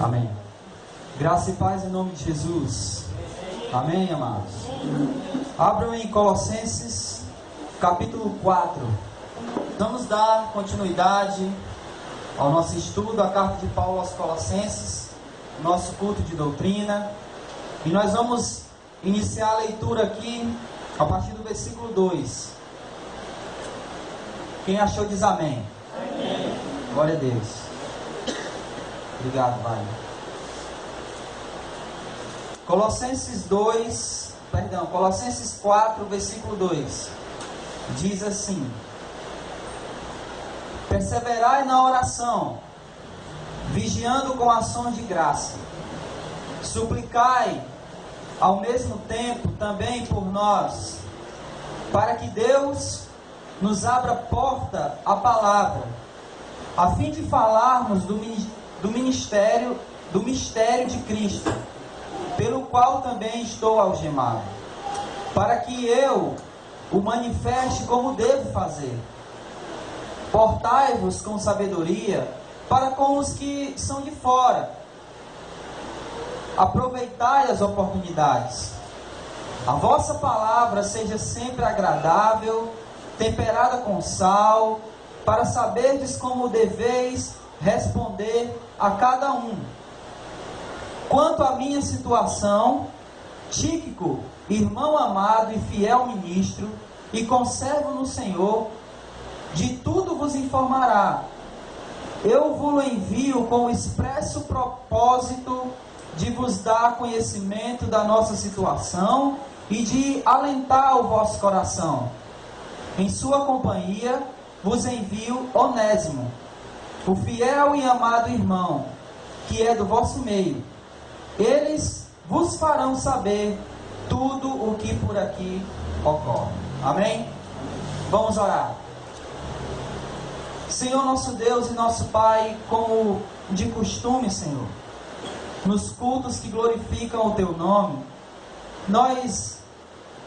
Amém. Graça e paz em nome de Jesus. Amém, amados. Abram em Colossenses, capítulo 4. Vamos dar continuidade ao nosso estudo, a carta de Paulo aos Colossenses, nosso culto de doutrina. E nós vamos iniciar a leitura aqui, a partir do versículo 2. Quem achou diz amém. Amém. Glória a Deus. Obrigado, Pai. Colossenses 4, versículo 2. Diz assim: perseverai na oração, vigiando com ações de graça. Suplicai ao mesmo tempo também por nós, para que Deus nos abra porta à palavra, a fim de falarmos do mistério de Cristo, pelo qual também estou algemado, para que eu o manifeste como devo fazer. Portai-vos com sabedoria para com os que são de fora. Aproveitai as oportunidades. A vossa palavra seja sempre agradável, temperada com sal, para saberdes como deveis responder a cada um. Quanto à minha situação, Tíquico, irmão amado e fiel ministro, e conservo no Senhor, de tudo vos informará. Eu vos envio com o expresso propósito de vos dar conhecimento da nossa situação e de alentar o vosso coração. Em sua companhia vos envio Onésimo, o fiel e amado irmão, que é do vosso meio. Eles vos farão saber tudo o que por aqui ocorre. Amém? Vamos orar. Senhor nosso Deus e nosso Pai, como de costume, Senhor, nos cultos que glorificam o Teu nome, nós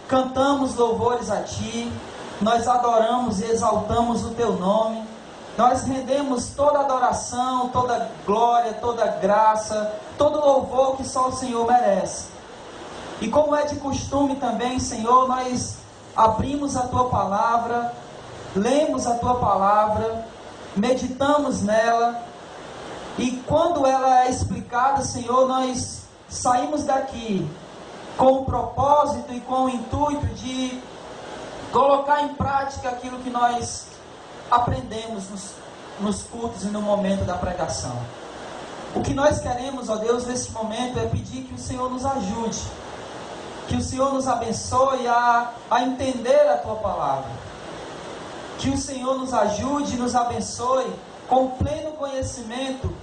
cantamos louvores a Ti, nós adoramos e exaltamos o Teu nome, nós rendemos toda adoração, toda glória, toda graça, todo louvor que só o Senhor merece. E como é de costume também, Senhor, nós abrimos a Tua palavra, lemos a Tua palavra, meditamos nela, e quando ela é explicada, Senhor, nós saímos daqui com o propósito e com o intuito de colocar em prática aquilo que nós aprendemos nos cultos e no momento da pregação. O que nós queremos, ó Deus, nesse momento é pedir que o Senhor nos ajude, que o Senhor nos abençoe a entender a Tua palavra, que o Senhor nos ajude e nos abençoe com pleno conhecimento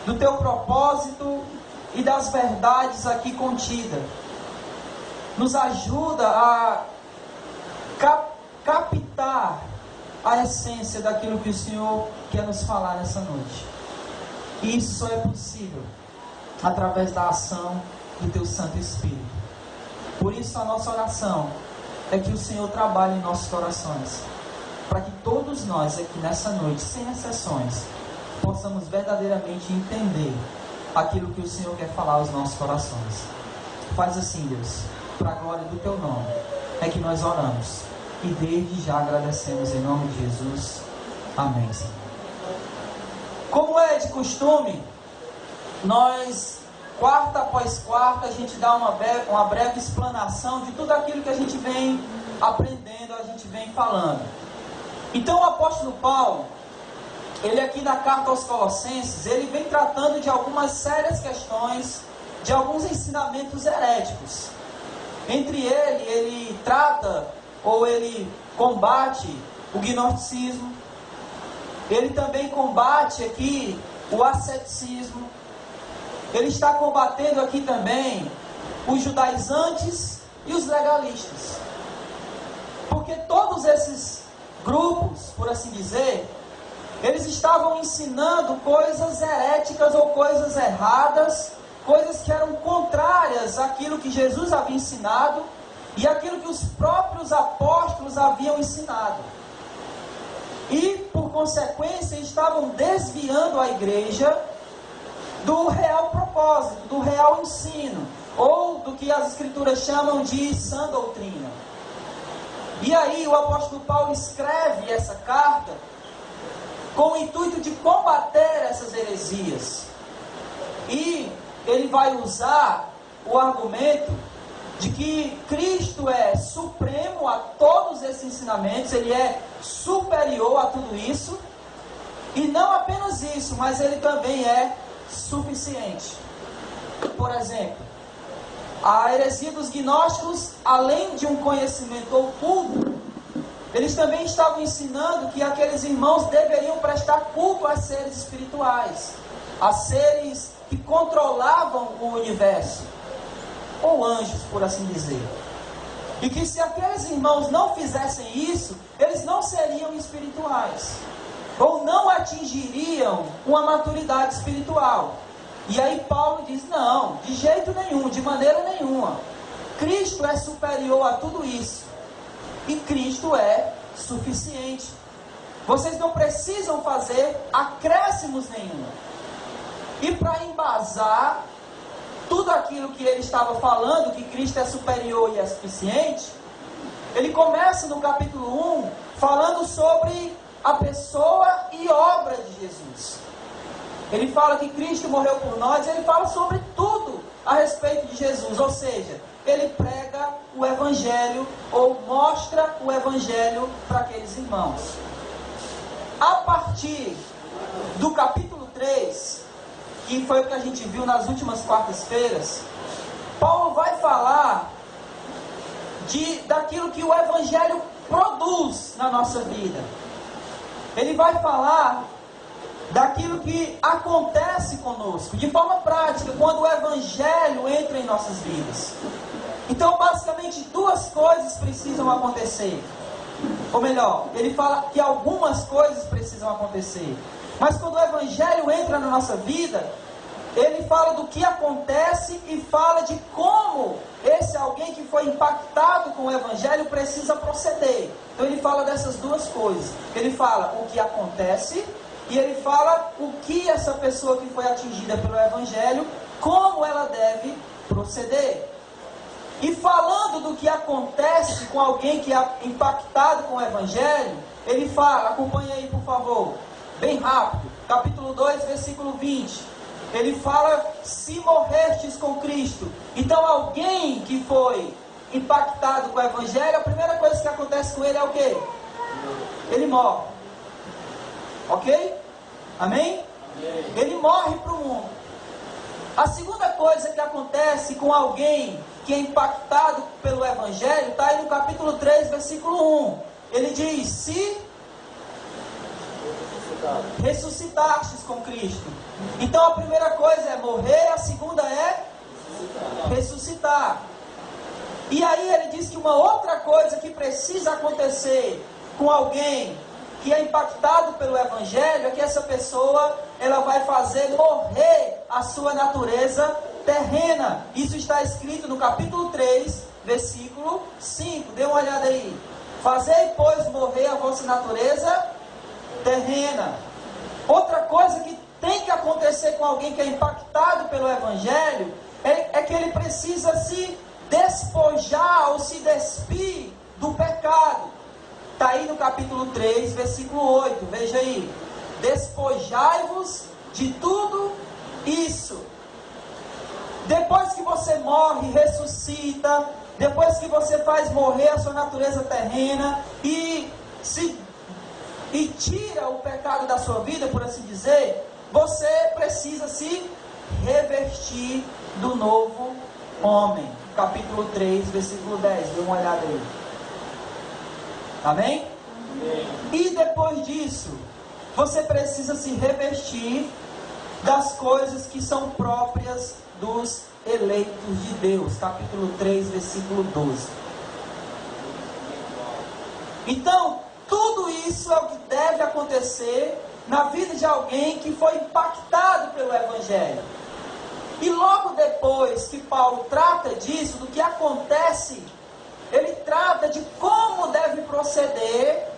do Teu propósito e das verdades aqui contidas. Nos ajuda a captar a essência daquilo que o Senhor quer nos falar nessa noite. E isso só é possível através da ação do Teu Santo Espírito. Por isso a nossa oração é que o Senhor trabalhe em nossos corações, para que todos nós aqui nessa noite, sem exceções, possamos verdadeiramente entender aquilo que o Senhor quer falar aos nossos corações. Faz assim, Deus, para a glória do Teu nome, é que nós oramos. E desde já agradecemos em nome de Jesus. Amém, Senhor. Como é de costume, nós, quarta após quarta, a gente dá uma breve explanação de tudo aquilo que a gente vem aprendendo, a gente vem falando. Então o apóstolo Paulo, ele aqui na carta aos Colossenses, ele vem tratando de algumas sérias questões, de alguns ensinamentos heréticos. Entre ele trata, ou ele combate o gnosticismo, ele também combate aqui o asceticismo, ele está combatendo aqui também os judaizantes e os legalistas, porque todos esses grupos, por assim dizer, eles estavam ensinando coisas heréticas ou coisas erradas, coisas que eram contrárias àquilo que Jesus havia ensinado e aquilo que os próprios apóstolos haviam ensinado. E, por consequência, estavam desviando a igreja do real propósito, do real ensino, ou do que as escrituras chamam de sã doutrina. E aí o apóstolo Paulo escreve essa carta com o intuito de combater essas heresias. E ele vai usar o argumento de que Cristo é supremo a todos esses ensinamentos, ele é superior a tudo isso, e não apenas isso, mas ele também é suficiente. Por exemplo, a heresia dos gnósticos, além de um conhecimento oculto, eles também estavam ensinando que aqueles irmãos deveriam prestar culto a seres espirituais, a seres que controlavam o universo, ou anjos, por assim dizer. E que se aqueles irmãos não fizessem isso, eles não seriam espirituais, ou não atingiriam uma maturidade espiritual. E aí Paulo diz, não, de jeito nenhum, de maneira nenhuma. Cristo é superior a tudo isso. E Cristo é suficiente. Vocês não precisam fazer acréscimos nenhum. E para embasar tudo aquilo que ele estava falando, que Cristo é superior e é suficiente, ele começa no capítulo 1 falando sobre a pessoa e obra de Jesus. Ele fala que Cristo morreu por nós, ele fala sobre tudo a respeito de Jesus, ou seja, ele prega o Evangelho, ou mostra o Evangelho para aqueles irmãos. A partir do capítulo 3, que foi o que a gente viu nas últimas quartas-feiras, Paulo vai falar daquilo que o Evangelho produz na nossa vida. Ele vai falar daquilo que acontece conosco, de forma prática, quando o Evangelho entra em nossas vidas. Então, basicamente, duas coisas precisam acontecer. Ou melhor, ele fala que algumas coisas precisam acontecer. Mas quando o Evangelho entra na nossa vida, ele fala do que acontece e fala de como esse alguém que foi impactado com o Evangelho precisa proceder. Então ele fala dessas duas coisas. Ele fala o que acontece e ele fala o que essa pessoa que foi atingida pelo Evangelho, como ela deve proceder. E falando do que acontece com alguém que é impactado com o Evangelho, ele fala, acompanha aí por favor, bem rápido, capítulo 2, versículo 20. Ele fala, se morrestes com Cristo. Então alguém que foi impactado com o Evangelho, a primeira coisa que acontece com ele é o quê? Ele morre. Ok? Amém? Ele morre para o mundo. A segunda coisa que acontece com alguém que é impactado pelo Evangelho, está aí no capítulo 3, versículo 1. Ele diz, se ressuscitastes com Cristo. Então a primeira coisa é morrer, a segunda é ressuscitar. E aí ele diz que uma outra coisa que precisa acontecer com alguém que é impactado pelo Evangelho é que essa pessoa, ela vai fazer morrer a sua natureza terrena. Isso está escrito no capítulo 3, versículo 5. Dê uma olhada aí. Fazei, pois, morrer a vossa natureza terrena. Outra coisa que tem que acontecer com alguém que é impactado pelo Evangelho é que ele precisa se despojar ou se despir do pecado. Está aí no capítulo 3, versículo 8. Veja aí. Despojai-vos de tudo isso. Depois que você morre, ressuscita, depois que você faz morrer a sua natureza terrena e tira o pecado da sua vida, por assim dizer, você precisa se revestir do novo homem. Capítulo 3, versículo 10. Dê uma olhada aí. Amém? Amém? E depois disso, você precisa se revestir das coisas que são próprias dos eleitos de Deus. Capítulo 3, versículo 12. Então, tudo isso é o que deve acontecer na vida de alguém que foi impactado pelo Evangelho. E logo depois que Paulo trata disso, do que acontece, ele trata de como deve proceder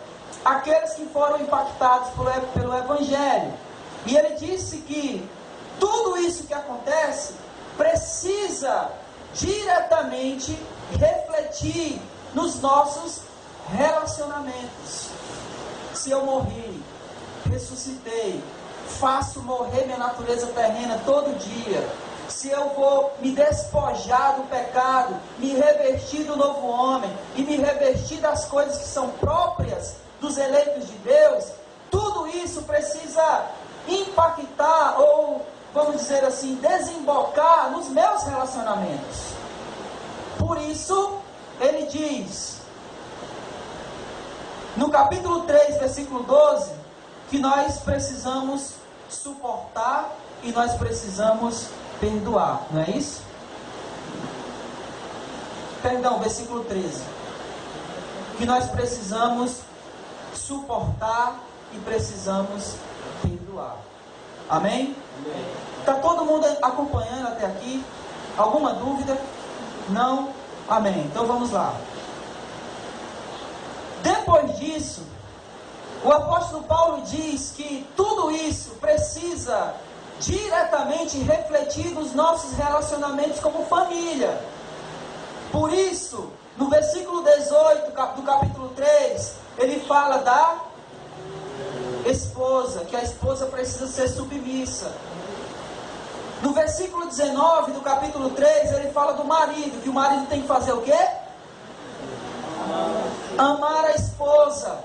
aqueles que foram impactados pelo Evangelho. E ele disse que tudo isso que acontece precisa diretamente refletir nos nossos relacionamentos. Se eu morri, ressuscitei, faço morrer minha natureza terrena todo dia, se eu vou me despojar do pecado, me revestir do novo homem e me revestir das coisas que são próprias dos eleitos de Deus, tudo isso precisa impactar, ou vamos dizer assim, desembocar nos meus relacionamentos. Por isso, ele diz, no capítulo 3, versículo 12, que nós precisamos suportar e nós precisamos perdoar, não é isso? Perdão, versículo 13. Que nós precisamos suportar e precisamos perdoar. Amém? Está todo mundo acompanhando até aqui? Alguma dúvida? Não? Amém. Então vamos lá. Depois disso, o apóstolo Paulo diz que tudo isso precisa diretamente refletir nos nossos relacionamentos como família. Por isso, no versículo 18 do capítulo 3, ele fala da esposa, que a esposa precisa ser submissa. No versículo 19 do capítulo 3, ele fala do marido, que o marido tem que fazer o quê? Amar a esposa.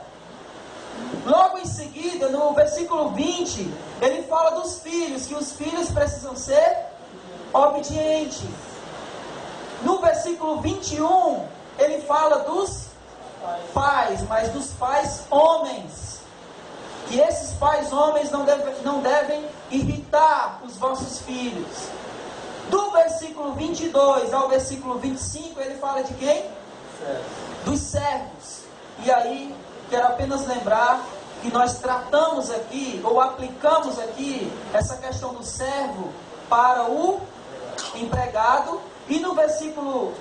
Logo em seguida, no versículo 20, ele fala dos filhos, que os filhos precisam ser obedientes. No versículo 21, ele fala dos pais, mas dos pais homens. Que esses pais homens não devem irritar os vossos filhos. Do versículo 22 ao versículo 25, ele fala de quem? Dos servos. E aí, quero apenas lembrar que nós tratamos aqui, ou aplicamos aqui, essa questão do servo para o empregado. E no versículo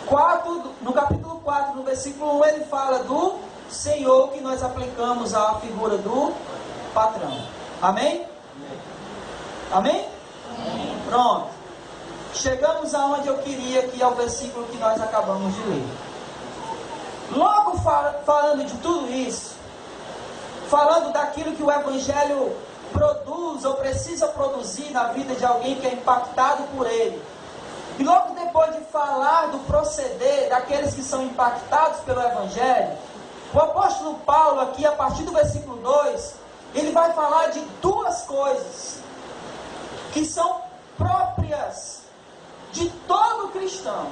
4, no capítulo 4, no versículo 1, ele fala do Senhor, que nós aplicamos à figura do patrão. Amém? Amém? Amém. Pronto. Chegamos aonde eu queria, que é o versículo que nós acabamos de ler. Logo falando de tudo isso, falando daquilo que o Evangelho produz ou precisa produzir na vida de alguém que é impactado por ele, e logo depois de falar do proceder daqueles que são impactados pelo Evangelho, o apóstolo Paulo aqui, a partir do versículo 2, ele vai falar de duas coisas que são próprias de todo cristão.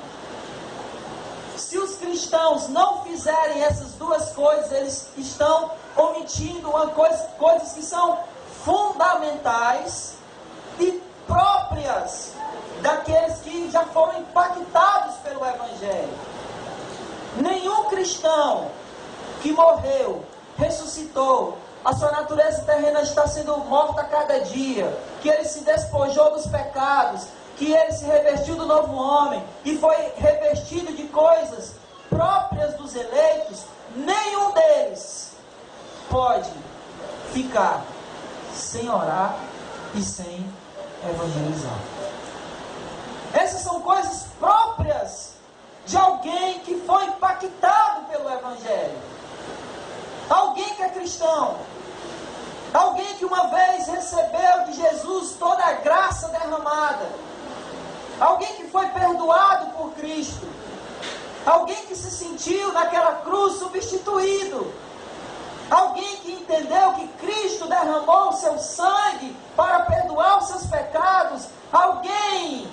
Se os cristãos não fizerem essas duas coisas, eles estão omitindo coisas que são fundamentais e próprias daqueles que já foram impactados pelo Evangelho. Nenhum cristão que morreu, ressuscitou, a sua natureza terrena está sendo morta a cada dia, que ele se despojou dos pecados, que ele se revestiu do novo homem e foi revestido de coisas próprias dos eleitos, nenhum deles pode ficar sem orar e sem evangelizar. Essas são coisas próprias de alguém que foi impactado pelo Evangelho. Alguém que é cristão. Alguém que uma vez recebeu de Jesus toda a graça derramada. Alguém que foi perdoado por Cristo. Alguém que se sentiu naquela cruz substituído. Alguém que entendeu que Cristo derramou o seu sangue para perdoar os seus pecados. Alguém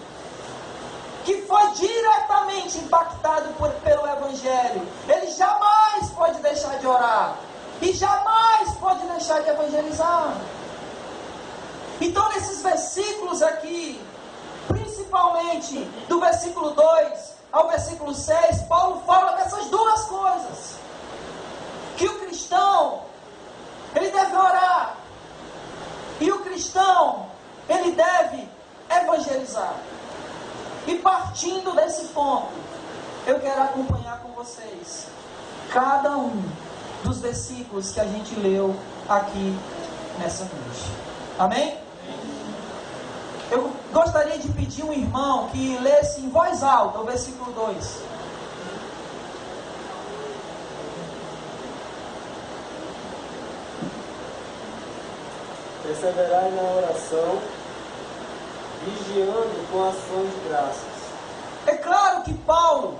que foi diretamente impactado pelo Evangelho. Ele jamais pode deixar de orar. E jamais pode deixar de evangelizar. Então, nesses versículos aqui, principalmente do versículo 2 ao versículo 6, Paulo fala dessas duas coisas. Que o cristão, ele deve orar. E o cristão, ele deve evangelizar. E partindo desse ponto, eu quero acompanhar com vocês cada um dos versículos que a gente leu aqui nessa noite. Amém? Eu gostaria de pedir um irmão que lesse em voz alta o versículo 2. Perseverai na oração, vigiando com ações de graças. É claro que Paulo,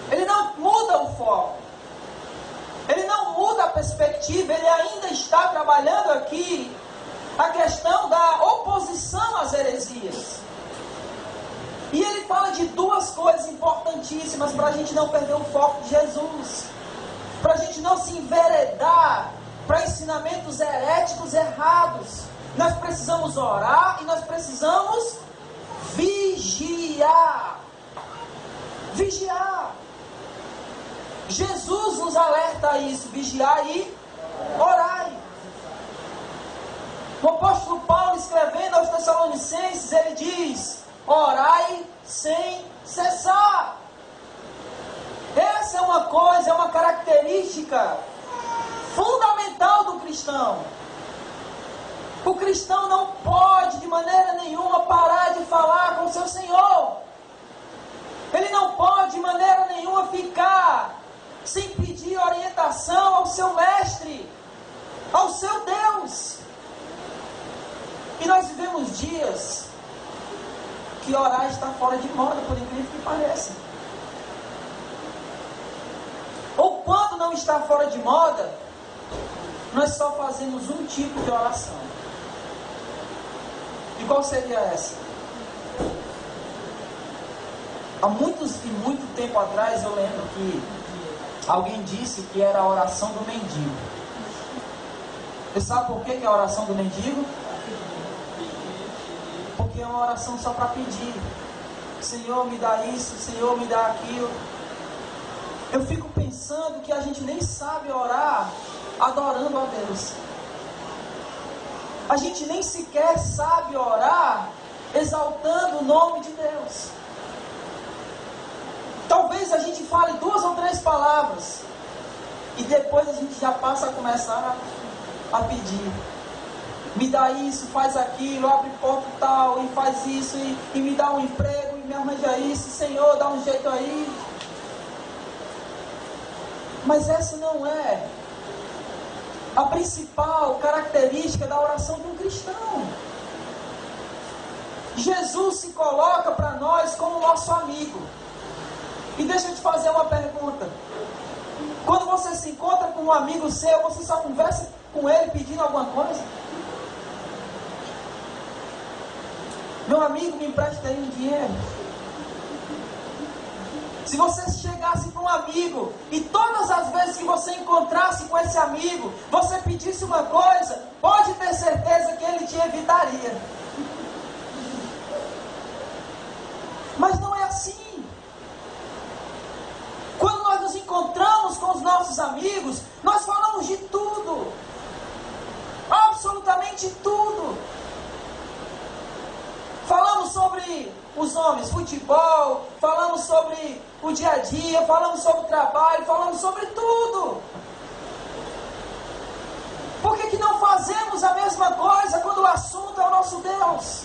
ele não muda o foco, ele não muda a perspectiva, ele ainda está trabalhando aqui a questão da oposição às heresias. E ele fala de duas coisas importantíssimas para a gente não perder o foco de Jesus, para a gente não se enveredar para ensinamentos heréticos errados. Nós precisamos orar e nós precisamos vigiar. Vigiar. Jesus nos alerta a isso, vigiar e orai. O apóstolo Paulo, escrevendo aos Tessalonicenses, ele diz: orai sem cessar. Essa é uma coisa, é uma característica fundamental do cristão. O cristão não pode de maneira nenhuma parar de falar com o seu Senhor. Ele não pode de maneira nenhuma ficar sem pedir orientação ao seu mestre, ao seu Deus. E nós vivemos dias que orar está fora de moda, por incrível que pareça. Ou quando não está fora de moda, nós só fazemos um tipo de oração. E qual seria essa? Há muito tempo atrás eu lembro que alguém disse que era a oração do mendigo. Você sabe por que é a oração do mendigo? Porque é uma oração só para pedir. Senhor, me dá isso, Senhor, me dá aquilo. Eu fico pensando que a gente nem sabe orar adorando a Deus. A gente nem sequer sabe orar exaltando o nome de Deus. Talvez a gente fale 2 ou 3 palavras e depois a gente já passa a começar a pedir. Me dá isso, faz aquilo, abre porta tal, e faz isso, e me dá um emprego, e me arranja isso, Senhor, dá um jeito aí. Mas essa não é a principal característica da oração de um cristão. Jesus se coloca para nós como nosso amigo. E deixa eu te fazer uma pergunta. Quando você se encontra com um amigo seu, você só conversa com ele pedindo alguma coisa? Meu amigo, me empresta aí um dinheiro. Se você chegasse para um amigo e todas as vezes que você encontrasse com esse amigo, você pedisse uma coisa, pode ter certeza que ele te evitaria. Mas não é assim. Quando nós nos encontramos com os nossos amigos, nós falamos de tudo. Absolutamente tudo. Falamos sobre os homens, futebol, falamos sobre o dia a dia, falamos sobre o trabalho, falamos sobre tudo. Por que não fazemos a mesma coisa quando o assunto é o nosso Deus?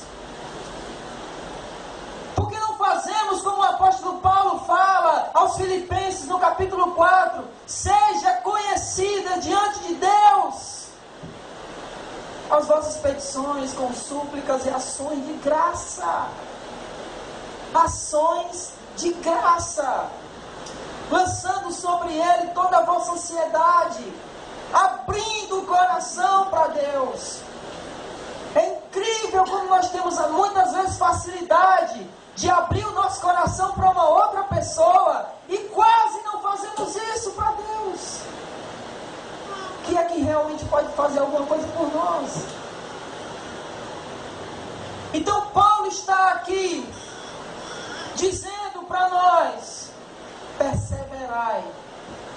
Por que não fazemos como o apóstolo Paulo fala aos Filipenses no capítulo 4? Seja conhecida diante de Deus as vossas petições com súplicas e ações de graça. Ações de graça. Lançando sobre Ele toda a vossa ansiedade. Abrindo o coração para Deus. É incrível como nós temos muitas vezes facilidade de abrir o nosso coração para uma outra pessoa e quase não fazemos isso para Deus. Que é que realmente pode fazer alguma coisa por nós? Então Paulo está aqui dizendo para nós: perseverai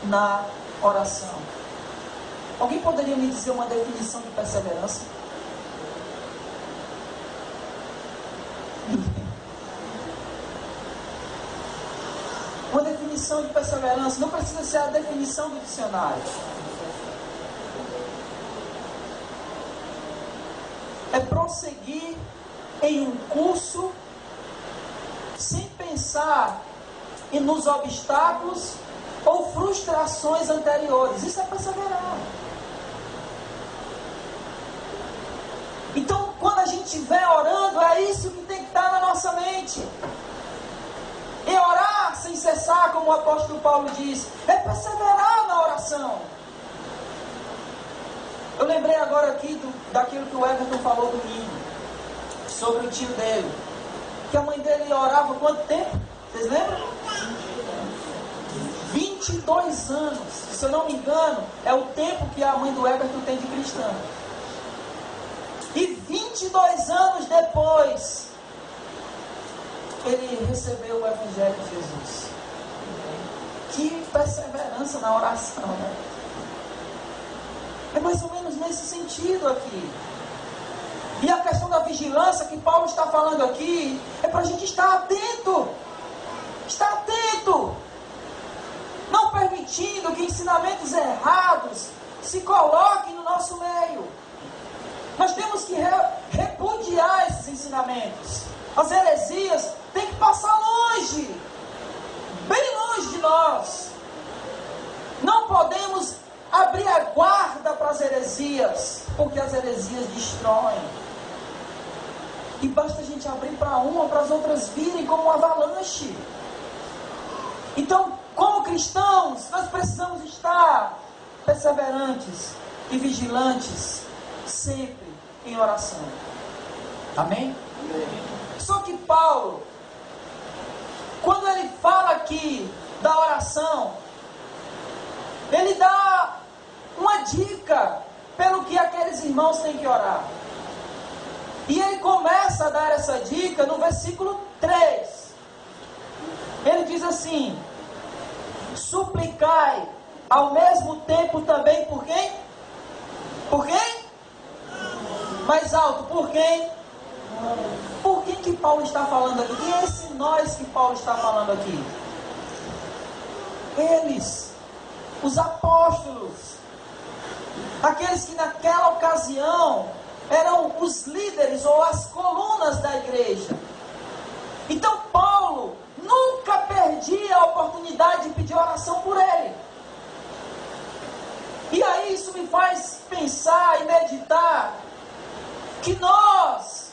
na oração. Alguém poderia me dizer uma definição de perseverança? Uma definição de perseverança não precisa ser a definição do dicionário. É prosseguir em um curso sem pensar nos obstáculos ou frustrações anteriores. Isso é perseverar. Então, quando a gente estiver orando, é isso que tem que estar na nossa mente. E orar sem cessar, como o apóstolo Paulo diz, é perseverar na oração. Eu lembrei agora aqui daquilo que o Everton falou domingo, sobre o tio dele, que a mãe dele orava quanto tempo? Vocês lembram? 22 anos. Se eu não me engano, é o tempo que a mãe do Everton tem de cristã. E 22 anos depois, ele recebeu o Evangelho de Jesus. Que perseverança na oração, né? É mais ou menos nesse sentido aqui. E a questão da vigilância que Paulo está falando aqui, é para a gente estar atento. Estar atento. Não permitindo que ensinamentos errados se coloquem no nosso meio. Nós temos que repudiar esses ensinamentos. As heresias têm que passar longe, bem longe de nós. Não podemos abrir a guarda para as heresias, porque as heresias destroem. E basta a gente abrir para uma, para as outras virem como um avalanche. Então, como cristãos, nós precisamos estar perseverantes e vigilantes, sempre em oração. Amém? Amém. Só que Paulo, quando ele fala aqui da oração, ele dá uma dica pelo que aqueles irmãos têm que orar. E ele começa a dar essa dica no versículo 3. Ele diz assim: suplicai ao mesmo tempo também por quem? Por quem? Mais alto, por quem? Por quem que Paulo está falando aqui? E esse nós que Paulo está falando aqui? Eles, os apóstolos, aqueles que naquela ocasião eram os líderes ou as colunas da igreja. Então Paulo nunca perdia a oportunidade de pedir oração por ele. E aí isso me faz pensar e meditar que nós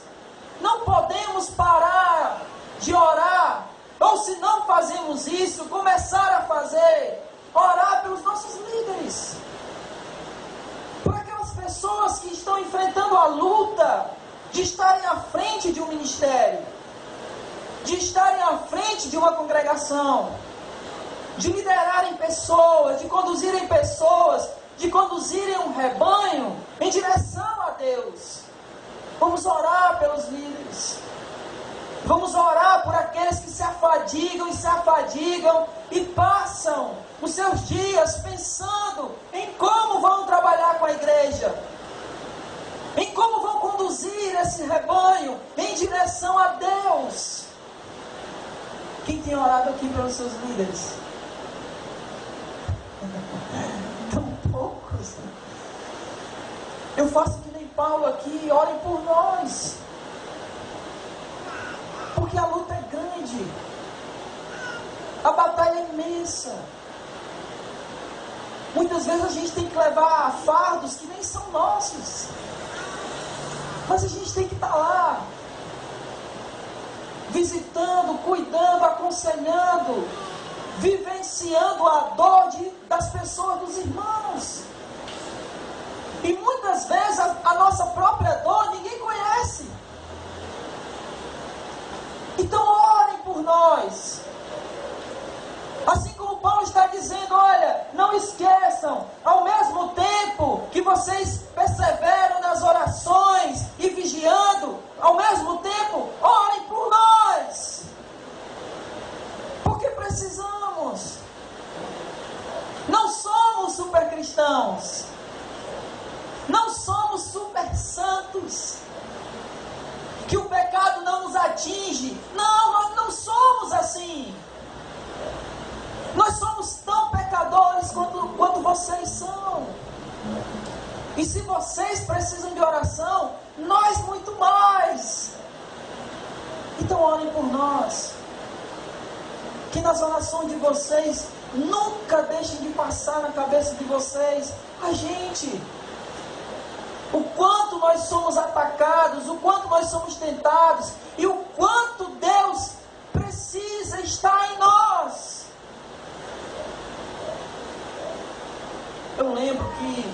não podemos parar de orar, ou se não fazemos isso, começar a fazer, orar pelos nossos líderes, por aquelas pessoas que estão enfrentando a luta de estarem à frente de um ministério, de estarem à frente de uma congregação, de liderarem pessoas, de conduzirem pessoas, de conduzirem um rebanho em direção a Deus. Vamos orar pelos líderes. Vamos orar por aqueles que se afadicam e passam os seus dias pensando em como vão trabalhar com a igreja, em como vão conduzir esse rebanho em direção a Deus. Quem tem orado aqui pelos seus líderes? Tão poucos. Eu faço que nem Paulo aqui, orem por nós. Porque a luta é grande. A batalha é imensa. Muitas vezes a gente tem que levar fardos que nem são nossos. Mas a gente tem que estar lá, visitando, cuidando, aconselhando, vivenciando a dor das pessoas, dos irmãos. E muitas vezes a nossa própria dor ninguém conhece. Então orem por nós. Assim como Paulo está dizendo, olha, não esqueçam, ao mesmo tempo que vocês perseveram nas orações e vigiando, ao mesmo tempo, orem por nós. Porque precisamos. Não somos super cristãos. Não somos super santos. Que o pecado não nos atinge. Não, nós não somos assim. Nós somos tão pecadores quanto vocês são. E se vocês precisam de oração, nós muito mais. Então orem por nós. Que nas orações de vocês nunca deixem de passar na cabeça de vocês a gente. O quanto nós somos atacados, o quanto nós somos tentados e o quanto Deus precisa estar em nós. Eu lembro que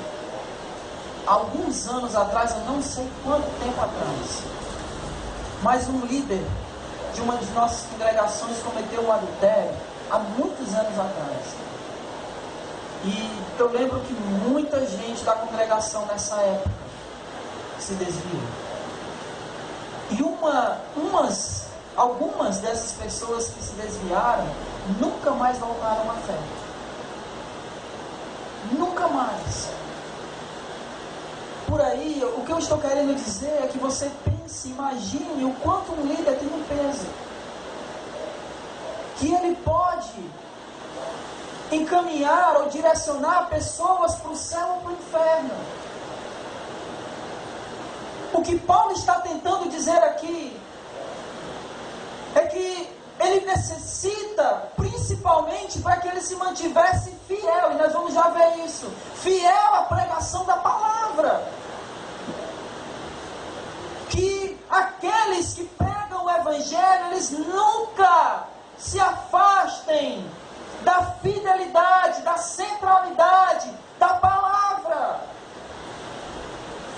alguns anos atrás, eu não sei quanto tempo atrás, mas um líder de uma de nossas congregações cometeu um adultério há muitos anos atrás. E eu lembro que muita gente da congregação nessa época se desviou. E algumas dessas pessoas que se desviaram nunca mais voltaram à fé. Nunca mais. Por aí, o que eu estou querendo dizer é que você pense, imagine o quanto um líder tem um peso. Que ele pode encaminhar ou direcionar pessoas para o céu ou para o inferno. O que Paulo está tentando dizer aqui é que ele necessita, principalmente para que ele se mantivesse fiel, e nós vamos já ver isso, fiel à pregação da palavra. Que aqueles que pregam o evangelho, eles nunca se afastem da fidelidade, da centralidade da palavra.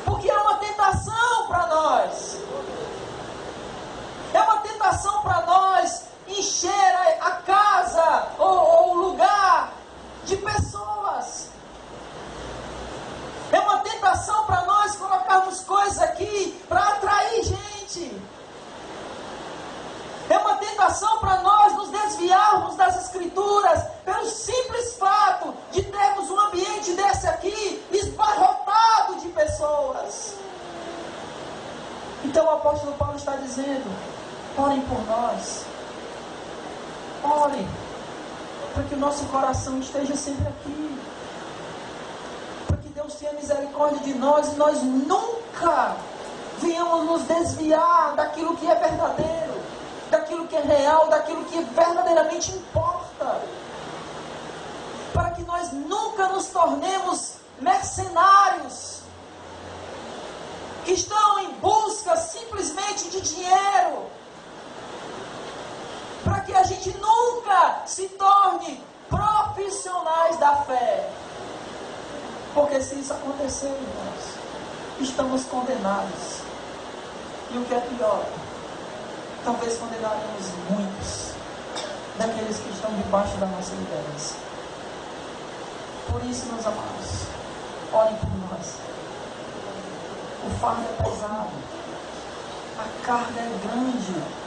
Porque é uma tentação para nós. É uma tentação para nós encher a casa ou o lugar de pessoas. É uma tentação para nós colocarmos coisas aqui para atrair gente. É uma tentação para nós nos desviarmos das Escrituras pelo simples fato de termos um ambiente desse aqui esbarrotado de pessoas. Então o apóstolo Paulo está dizendo: orem por nós. Orem para que o nosso coração esteja sempre aqui. Para que Deus tenha misericórdia de nós e nós nunca venhamos nos desviar daquilo que é verdadeiro, daquilo que é real, daquilo que verdadeiramente importa. Para que nós nunca nos tornemos mercenários que estão em busca simplesmente de dinheiro. Para que a gente nunca se torne profissionais da fé. Porque se isso acontecer, irmãos, estamos condenados. E o que é pior, talvez condenaremos muitos daqueles que estão debaixo da nossa liderança. Por isso, meus amados, orem por nós. O fardo é pesado, a carga é grande,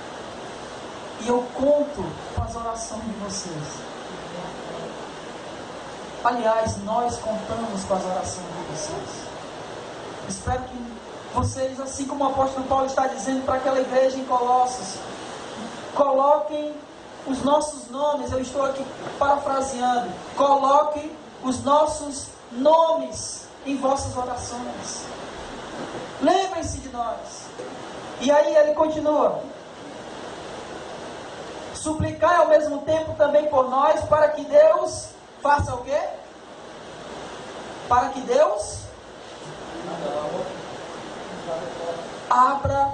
e eu conto com as orações de vocês. Aliás, nós contamos com as orações de vocês. Espero que vocês, assim como o apóstolo Paulo está dizendo para aquela igreja em Colossos, coloquem os nossos nomes. Eu estou aqui parafraseando. Coloquem os nossos nomes em vossas orações. Lembrem-se de nós. E aí ele continua: suplicai ao mesmo tempo também por nós, para que Deus faça o quê? Para que Deus abra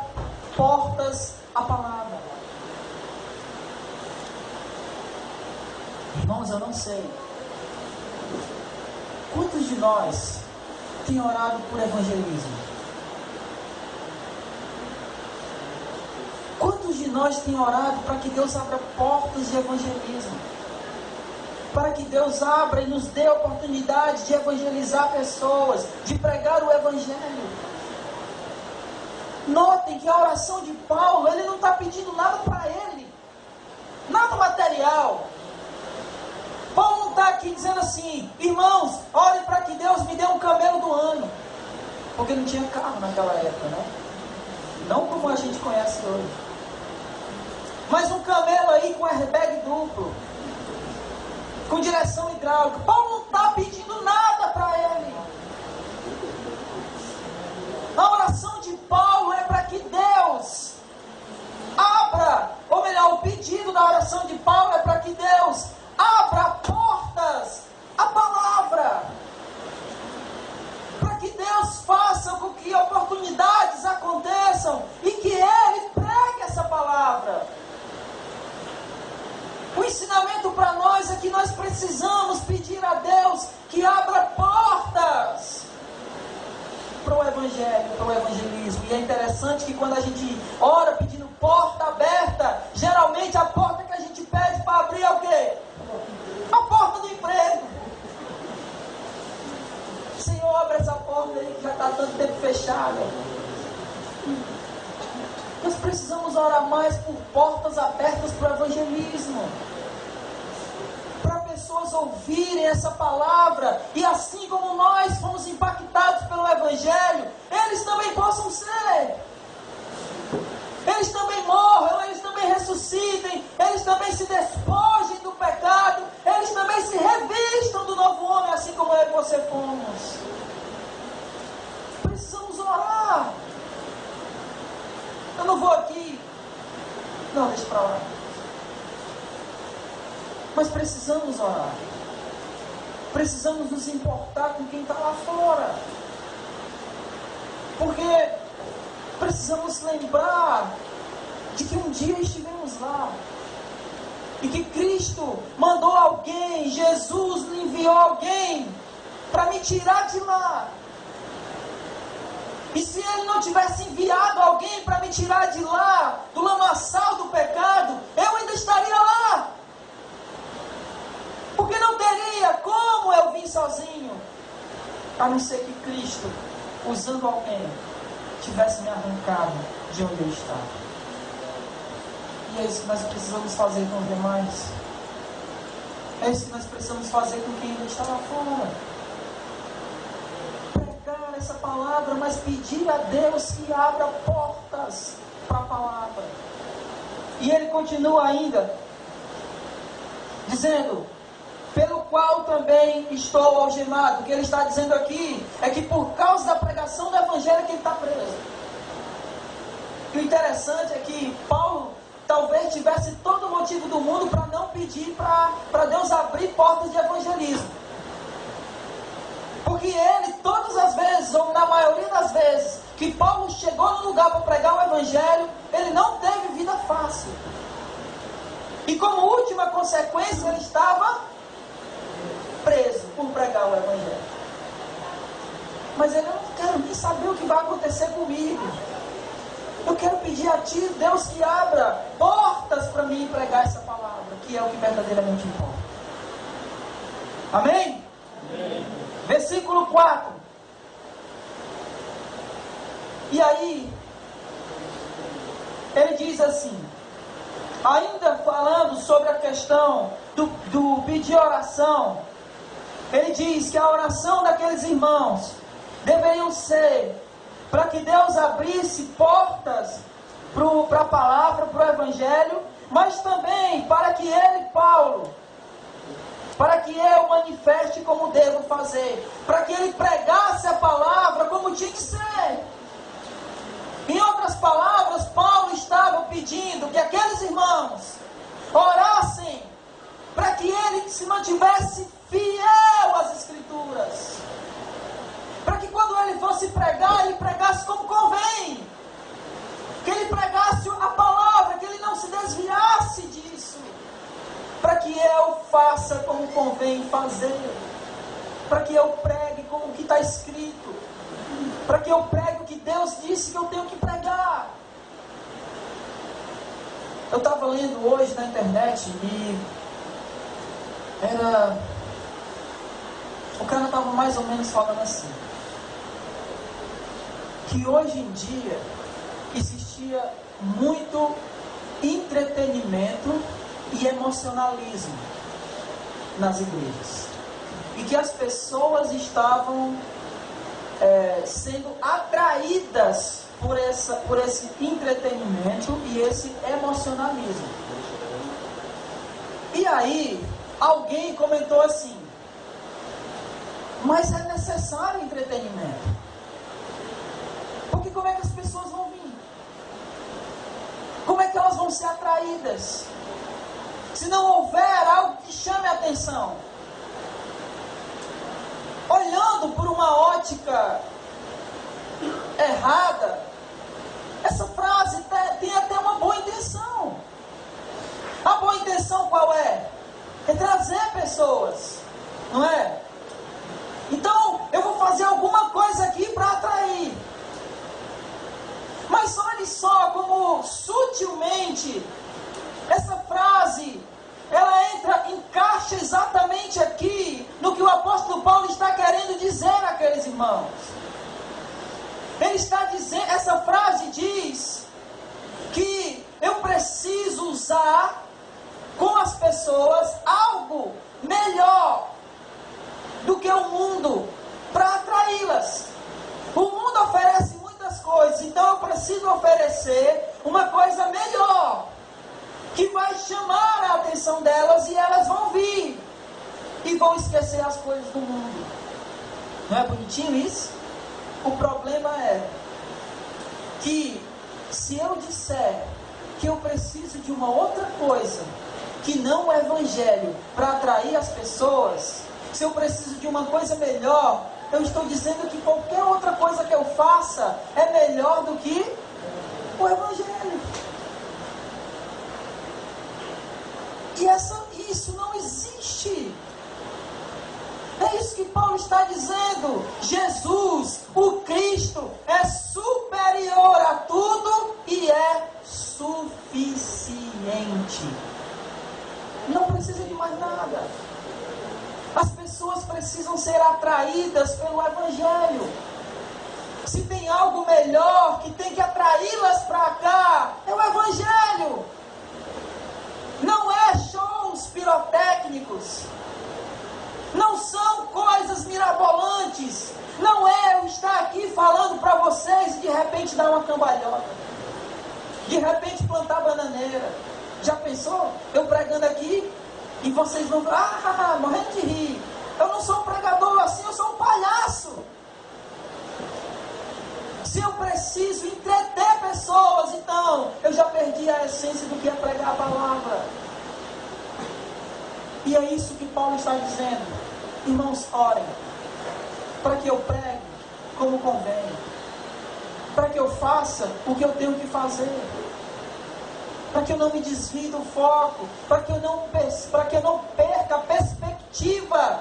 portas à palavra. Irmãos, eu não sei quantos de nós têm orado por evangelismo. Quantos de nós têm orado para que Deus abra portas de evangelismo? Para que Deus abra e nos dê a oportunidade de evangelizar pessoas, de pregar o evangelho. Notem que a oração de Paulo, ele não está pedindo nada para ele, nada material. Paulo não está aqui dizendo assim: irmãos, orem para que Deus me dê um camelo do ano. Porque não tinha carro naquela época, né? Não como a gente conhece hoje. Mas um camelo aí com airbag duplo, com direção hidráulica. Paulo não está pedindo nada para ele. A oração de Paulo é para que Deus abra da oração de Paulo é para que Deus abra portas à palavra. Para que Deus faça com que oportunidades aconteçam e que Ele pregue essa palavra. O ensinamento para nós é que nós precisamos pedir a Deus que abra portas para o Evangelho, para o evangelismo. E é interessante que quando a gente ora pedindo porta aberta, geralmente a porta que a gente pede para abrir é o quê? A porta do emprego. Senhor, abre essa porta aí que já está tanto tempo fechada. Nós precisamos orar mais por portas abertas para o evangelismo. Para pessoas ouvirem essa palavra. E assim como nós fomos impactados pelo Evangelho, eles também possam ser. Eles também morram, eles também ressuscitem, eles também se despojem do pecado, eles também se revistam do novo homem, assim como eu e você fomos. Precisamos orar. Eu não vou aqui. Não, deixa para lá. Mas precisamos orar. Precisamos nos importar com quem está lá fora. Porque precisamos lembrar de que um dia estivemos lá. E que Cristo mandou alguém, Jesus enviou alguém para me tirar de lá. E se Ele não tivesse enviado alguém para me tirar de lá, do lamaçal do pecado, eu ainda estaria lá. Porque não teria como eu vir sozinho, a não ser que Cristo, usando alguém, tivesse me arrancado de onde eu estava. E é isso que nós precisamos fazer com os demais. É isso que nós precisamos fazer com quem ainda está lá fora. Pregar essa palavra, mas pedir a Deus que abra portas para a palavra. E ele continua ainda, dizendo: pelo qual também estou algemado. O que ele está dizendo aqui é que por causa da pregação do Evangelho que ele está preso. E o interessante é que Paulo talvez tivesse todo o motivo do mundo para não pedir para Deus abrir portas de evangelismo. Porque ele, todas as vezes, ou na maioria das vezes, que Paulo chegou no lugar para pregar o Evangelho, ele não teve vida fácil. E como última consequência, ele estava preso por pregar o Evangelho. Mas ele: eu não quero nem saber o que vai acontecer comigo. Eu quero pedir a Ti, Deus, que abra portas para mim pregar essa palavra, que é o que verdadeiramente importa. Amém? Amém. Versículo 4. E aí, ele diz assim, ainda falando sobre a questão do pedir oração, ele diz que a oração daqueles irmãos deveriam ser para que Deus abrisse portas para a palavra, para o Evangelho, mas também para que ele, Paulo, para que eu manifeste como devo fazer, para que ele pregasse a palavra como tinha que ser. Em outras palavras, Paulo estava pedindo que aqueles irmãos orassem para que ele se mantivesse fiel às Escrituras, para que quando ele fosse pregar, ele pregasse como convém, que ele pregasse a palavra, que ele não se desviasse disso, para que eu faça como convém fazer, para que eu pregue como que está escrito, para que eu pregue o que Deus disse que eu tenho que pregar. Eu estava lendo hoje na internet e o cara estava mais ou menos falando assim, que hoje em dia existia muito entretenimento e emocionalismo nas igrejas, e que as pessoas estavam sendo atraídas por esse entretenimento e esse emocionalismo. E aí alguém comentou assim, mas é necessário entretenimento, porque como é que as pessoas vão vir? Como é que elas vão ser atraídas? se não houver algo que chame a atenção, olhando por uma ótica errada, essa frase tem até uma boa intenção. A boa intenção qual é? É trazer pessoas, não é? Então, eu vou fazer alguma coisa aqui para atrair. Mas olhe só como sutilmente essa frase, ela encaixa exatamente aqui no que o apóstolo Paulo está querendo dizer àqueles irmãos. Ele está dizendo, essa frase diz que eu preciso usar com as pessoas algo melhor do que o mundo para atraí-las. O mundo oferece muitas coisas, então eu preciso oferecer uma coisa melhor que vai chamar a atenção delas e elas vão vir e vão esquecer as coisas do mundo. Não é bonitinho isso? O problema é que se eu disser que eu preciso de uma outra coisa que não o evangelho para atrair as pessoas, se eu preciso de uma coisa melhor, eu estou dizendo que qualquer outra coisa que eu faça é melhor do que o evangelho. E isso não existe. É isso que Paulo está dizendo. Jesus, o Cristo, é superior a tudo e é suficiente. Não precisa de mais nada. As pessoas precisam ser atraídas pelo Evangelho. Se tem algo melhor que tem que atraí-las para cá, é o Evangelho. Não é shows pirotécnicos. Não são coisas mirabolantes. Não é eu estar aqui falando para vocês e de repente dar uma cambalhota. De repente plantar bananeira. Já pensou? Eu pregando aqui e vocês vão morrendo de rir. Eu não sou um pregador assim, eu sou um palhaço. Se eu preciso entreter pessoas, então eu já perdi a essência do que é pregar a palavra. E é isso que Paulo está dizendo. Irmãos, orem para que eu pregue como convém, para que eu faça o que eu tenho que fazer, para que eu não me desvie do foco, para que eu não perca a perspectiva.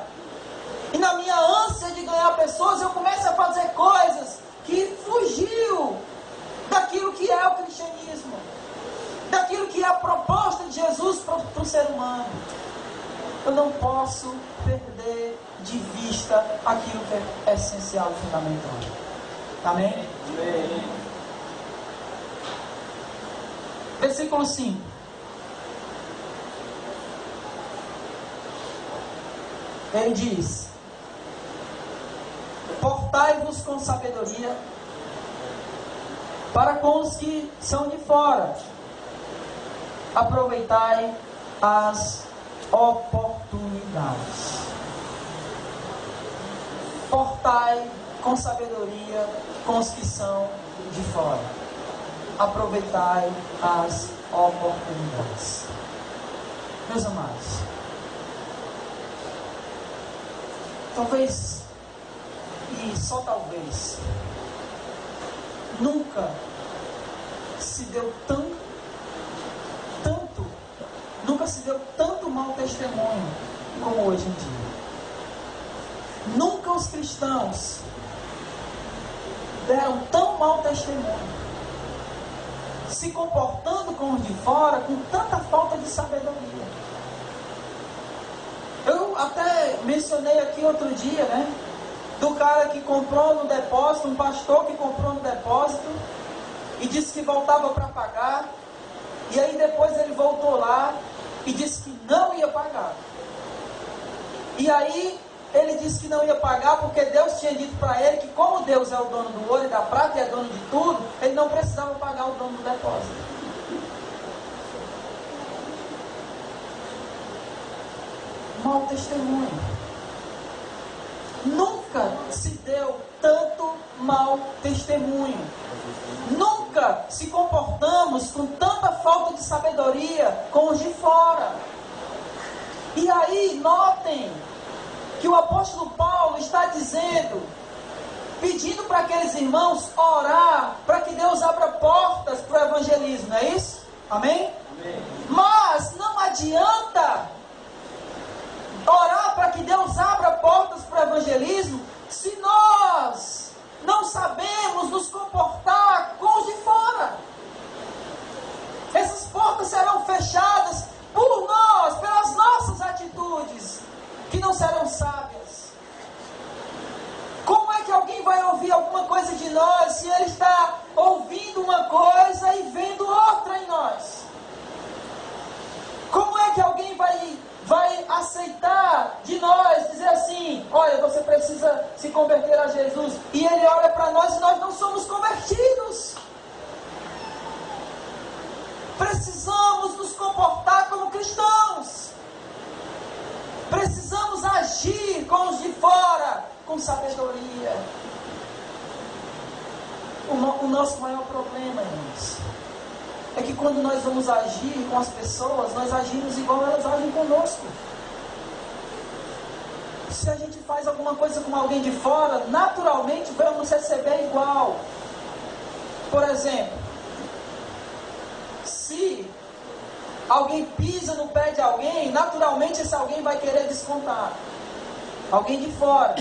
E na minha ânsia de ganhar pessoas, eu começo a fazer coisas que fugiu daquilo que é o cristianismo, daquilo que é a proposta de Jesus para o ser humano. Eu não posso perder de vista aquilo que é essencial e fundamental. Amém? Amém. Versículo 5. Ele diz: portai-vos com sabedoria para com os que são de fora. Aproveitai as oportunidades. Portai com sabedoria com os que são de fora. Aproveitai as oportunidades. Meus amados, talvez, e só talvez, nunca se deu tanto mau testemunho como hoje em dia. Nunca os cristãos deram tão mau testemunho, se comportando com os de fora com tanta falta de sabedoria. Eu até mencionei aqui outro dia, né? Do cara que comprou no depósito, um pastor que comprou no depósito e disse que voltava para pagar, e aí depois ele voltou lá e disse que não ia pagar. E aí ele disse que não ia pagar porque Deus tinha dito para ele que, como Deus é o dono do ouro e da prata e é dono de tudo, ele não precisava pagar o dono do depósito. Mau testemunho. Nunca se deu tanto mau testemunho. Nunca se comportamos com tanta falta de sabedoria com os de fora. aí, notem que o apóstolo Paulo está dizendo, pedindo para aqueles irmãos orar, para que Deus abra portas para o evangelismo, não é isso? Amém? Amém. Mas não adianta orar para que Deus abra portas para o evangelismo, se nós não sabemos nos comportar com os de fora. Essas portas serão fechadas por nós, pelas nossas atitudes, que não serão sábias. Como é que alguém vai ouvir alguma coisa de nós, se ele está ouvindo uma coisa e vendo outra em nós? Como é que alguém vai aceitar de nós, dizer assim, olha, você precisa se converter a Jesus, e ele olha para nós e nós não somos convertidos? Precisamos nos comportar como cristãos. Precisamos agir com os de fora, com sabedoria. O nosso maior problema, irmãos, é que quando nós vamos agir com as pessoas, nós agimos igual elas agem conosco. Se a gente faz alguma coisa com alguém de fora, naturalmente vamos receber igual. Por exemplo, se alguém pisa no pé de alguém, naturalmente esse alguém vai querer descontar. Alguém de fora.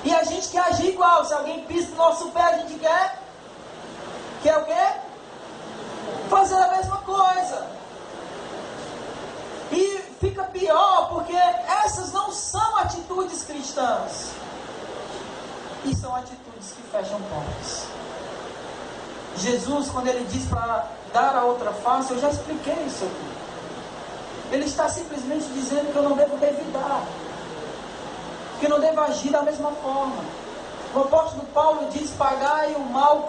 E a gente quer agir igual. Se alguém pisa no nosso pé, a gente quer o quê? Fazer a mesma coisa. E fica pior, porque essas não são atitudes cristãs. E são atitudes que fecham portas. Jesus, quando ele diz para dar a outra face, eu já expliquei isso aqui. Ele está simplesmente dizendo que eu não devo revidar, que eu não devo agir da mesma forma. O apóstolo Paulo diz, pagai o mal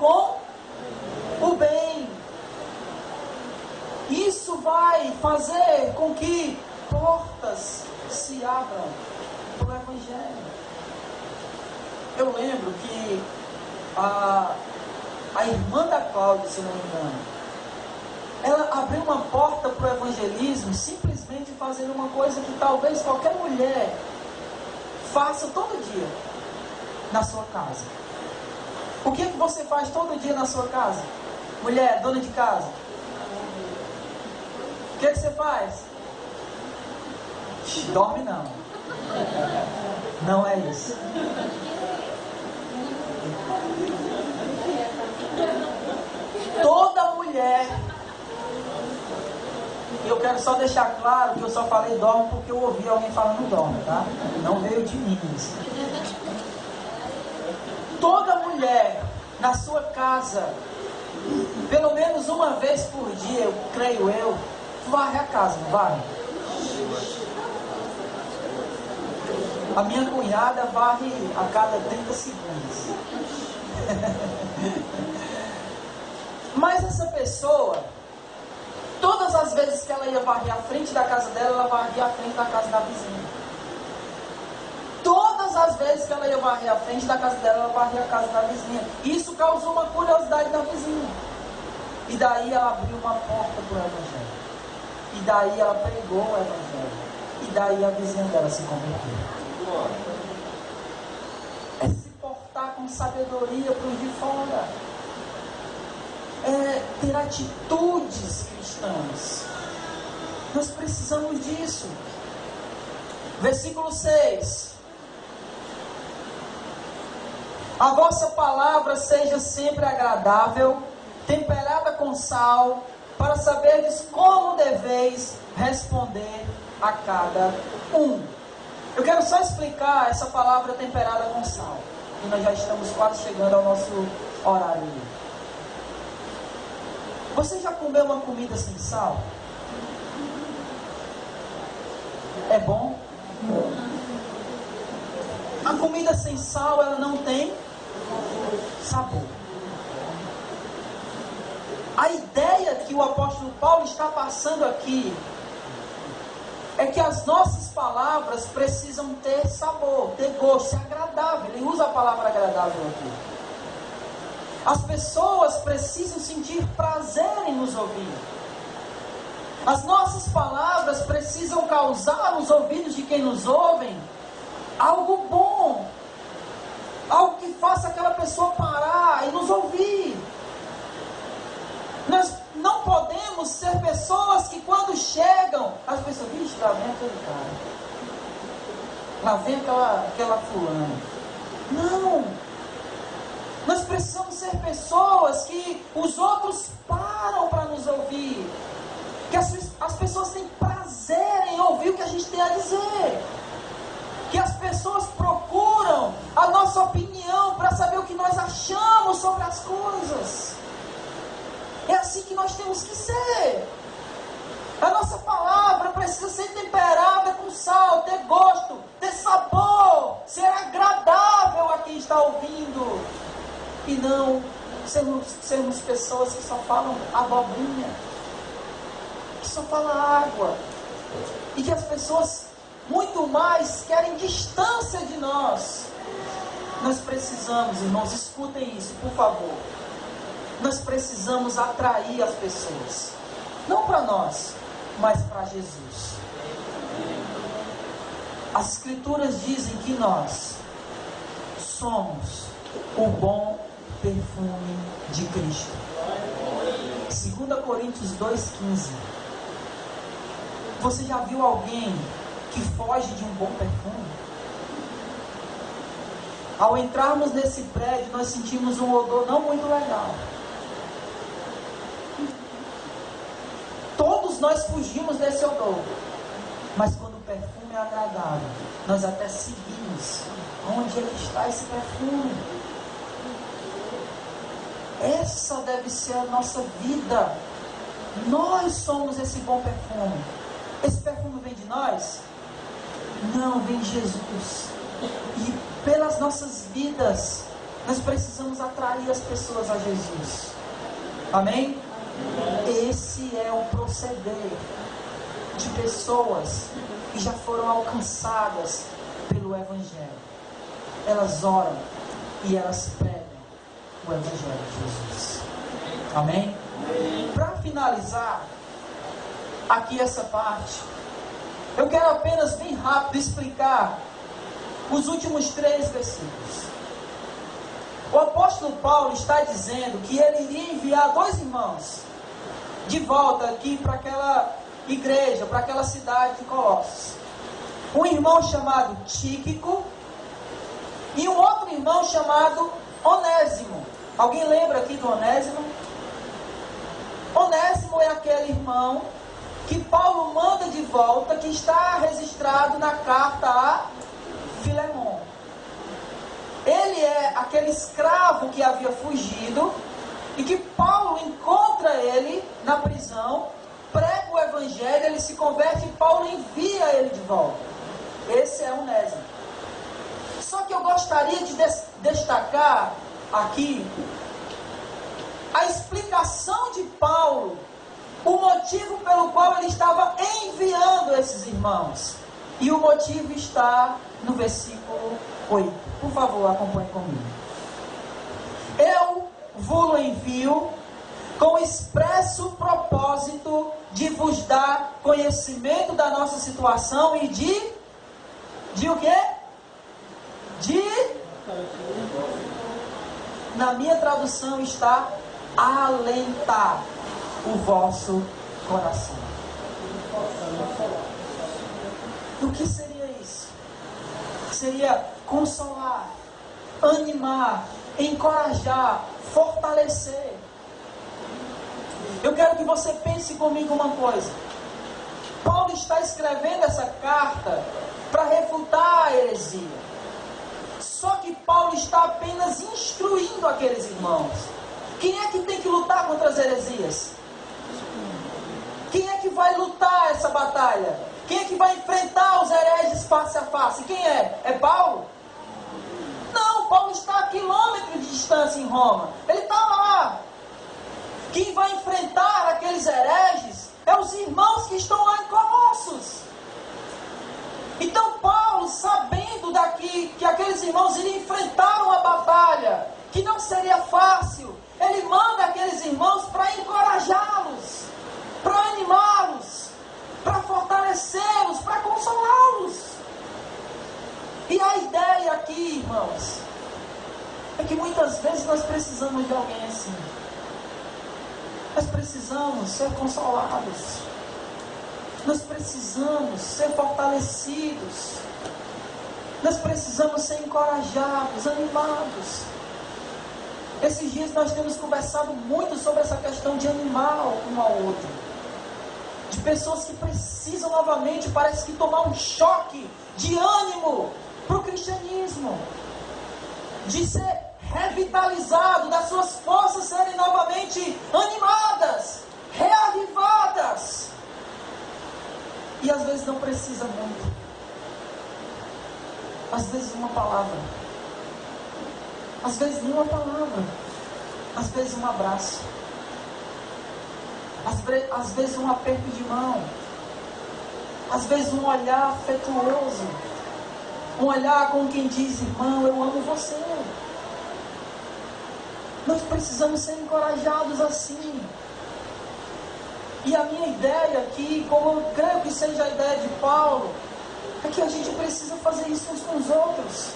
com o bem. Isso vai fazer com que portas se abram para o Evangelho. Eu lembro que a irmã da Cláudia, se não me engano, ela abriu uma porta para o evangelismo, simplesmente fazendo uma coisa que talvez qualquer mulher faça todo dia na sua casa. O que você faz todo dia na sua casa? Mulher, dona de casa. O que você faz? Dorme não. Não é isso. Toda mulher, eu quero só deixar claro que eu só falei dorme porque eu ouvi alguém falando dorme, tá? Não veio de mim isso. Toda mulher na sua casa, pelo menos uma vez por dia, eu creio eu, varre a casa, não varre? A minha cunhada varre a cada 30 segundos. Mas essa pessoa, todas as vezes que ela ia varrer a frente da casa dela, ela varria a frente da casa da vizinha. Todas as vezes que ela ia varrer a frente da casa dela, ela varria a casa da vizinha. Isso causou uma curiosidade da vizinha. E daí ela abriu uma porta para o Evangelho. E daí ela pregou o Evangelho. E daí a vizinha dela se converteu. É se portar com sabedoria para os de fora. É ter atitudes cristãs. Nós precisamos disso. Versículo 6. A vossa palavra seja sempre agradável, temperada com sal, para saberdes como deveis responder a cada um. Eu quero só explicar essa palavra temperada com sal. E nós já estamos quase chegando ao nosso horário. Você já comeu uma comida sem sal? É bom? A comida sem sal, ela não tem sabor. A ideia que o apóstolo Paulo está passando aqui é que as nossas palavras precisam ter sabor, ter gosto, ser agradável. Ele usa a palavra agradável aqui. As pessoas precisam sentir prazer em nos ouvir. As nossas palavras precisam causar nos ouvidos de quem nos ouvem algo bom, algo que faça aquela pessoa parar e nos ouvir. Nós não podemos ser pessoas que quando chegam, as pessoas, vixe, lá vem aquele cara, lá vem aquela fulana. Não! Nós precisamos ser pessoas que os outros param para nos ouvir, que as pessoas têm prazer em ouvir o que a gente tem a dizer, que as pessoas procuram a nossa opinião para saber o que nós achamos sobre as coisas. É assim que nós temos que ser. A nossa palavra precisa ser temperada com sal, ter gosto, ter sabor, ser agradável a quem está ouvindo. E não sermos pessoas que só falam abobrinha, que só falam água. E que as pessoas muito mais querem distância de nós. Nós precisamos, irmãos, escutem isso, por favor. Nós precisamos atrair as pessoas, não para nós, mas para Jesus. As Escrituras dizem que nós somos o bom perfume de Cristo. 2 Coríntios 2,15. Você já viu alguém que foge de um bom perfume? Ao entrarmos nesse prédio, nós sentimos um odor não muito legal. Todos nós fugimos desse odor. Mas quando o perfume é agradável, nós até seguimos. Onde é que está esse perfume? Essa deve ser a nossa vida. Nós somos esse bom perfume. Esse perfume vem de nós? Não, vem de Jesus. E pelas nossas vidas, nós precisamos atrair as pessoas a Jesus. Amém? Esse é o proceder de pessoas que já foram alcançadas pelo Evangelho. Elas oram e elas pregam o Evangelho de Jesus. Amém? Para finalizar aqui essa parte, eu quero apenas bem rápido explicar os últimos 3 versículos. O apóstolo Paulo está dizendo que ele iria enviar 2 irmãos de volta aqui para aquela igreja, para aquela cidade de Colossos. Um irmão chamado Tíquico e um outro irmão chamado Onésimo. Alguém lembra aqui do Onésimo? Onésimo é aquele irmão que Paulo manda de volta, que está registrado na carta a Filemon. Ele é aquele escravo que havia fugido e que Paulo encontra ele na prisão, prega o evangelho, ele se converte e Paulo envia ele de volta. Esse é Onésimo. Só que eu gostaria de destacar aqui a explicação de Paulo, o motivo pelo qual ele estava enviando esses irmãos. E o motivo está no versículo 8. Por favor, acompanhe comigo. Eu vos envio com expresso propósito de vos dar conhecimento da nossa situação e de o quê? Na minha tradução está alentar o vosso coração. O que seria isso? Seria consolar, animar, encorajar, fortalecer. Eu quero que você pense comigo uma coisa. Paulo está escrevendo essa carta para refutar a heresia. Só que Paulo está apenas instruindo aqueles irmãos. Quem é que tem que lutar contra as heresias? Quem é que vai lutar essa batalha? Quem é que vai enfrentar os hereges face a face? Quem é? É Paulo? Não, Paulo está a quilômetros de distância em Roma. Ele está lá. Quem vai enfrentar aqueles hereges é os irmãos que estão lá em Colossos. Então Paulo, sabendo que aqueles irmãos iriam enfrentar uma batalha que não seria fácil, ele manda aqueles irmãos para encorajá-los, para animá-los, para fortalecê-los, muitas vezes nós precisamos de alguém assim. Nós precisamos ser consolados. Nós precisamos ser fortalecidos. Nós precisamos ser encorajados, animados. Esses dias nós temos conversado muito sobre essa questão de animar um ao outro. De pessoas que precisam novamente, parece que tomar um choque de ânimo para o cristianismo. De ser revitalizado, das suas forças serem novamente animadas, reavivadas. E às vezes não precisa muito. Às vezes uma palavra. Às vezes nenhuma palavra. Às vezes um abraço. Às vezes um aperto de mão. Às vezes um olhar afetuoso. Um olhar com quem diz: irmão, eu amo você. Nós precisamos ser encorajados assim. E a minha ideia aqui, como eu creio que seja a ideia de Paulo, é que a gente precisa fazer isso uns com os outros.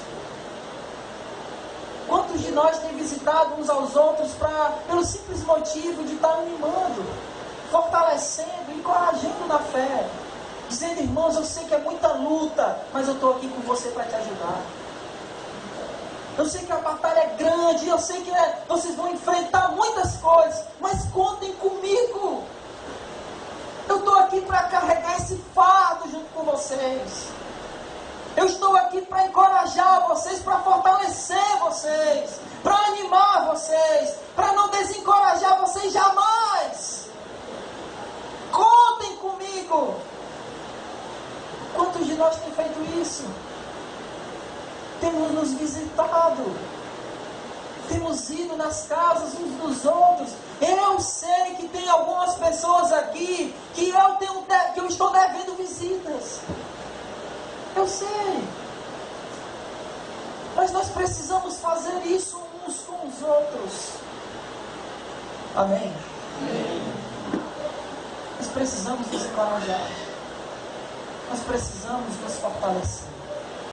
Quantos de nós têm visitado uns aos outros pelo simples motivo de estar animando, fortalecendo, encorajando na fé, dizendo: irmãos, eu sei que é muita luta, mas eu estou aqui com você para te ajudar. Eu sei que a batalha é grande, eu sei que vocês vão enfrentar muitas coisas, mas contem comigo. Eu estou aqui para carregar esse fardo junto com vocês. Eu estou aqui para encorajar vocês, para fortalecer vocês, para animar vocês, para não desencorajar vocês jamais. Contem comigo. Quantos de nós têm feito isso? Temos nos visitado, temos ido nas casas uns dos outros. Eu sei que tem algumas pessoas aqui que eu estou devendo visitas. Eu sei. Mas nós precisamos fazer isso uns com os outros. Amém? Amém. Nós precisamos nos encorajar. Nós precisamos nos fortalecer.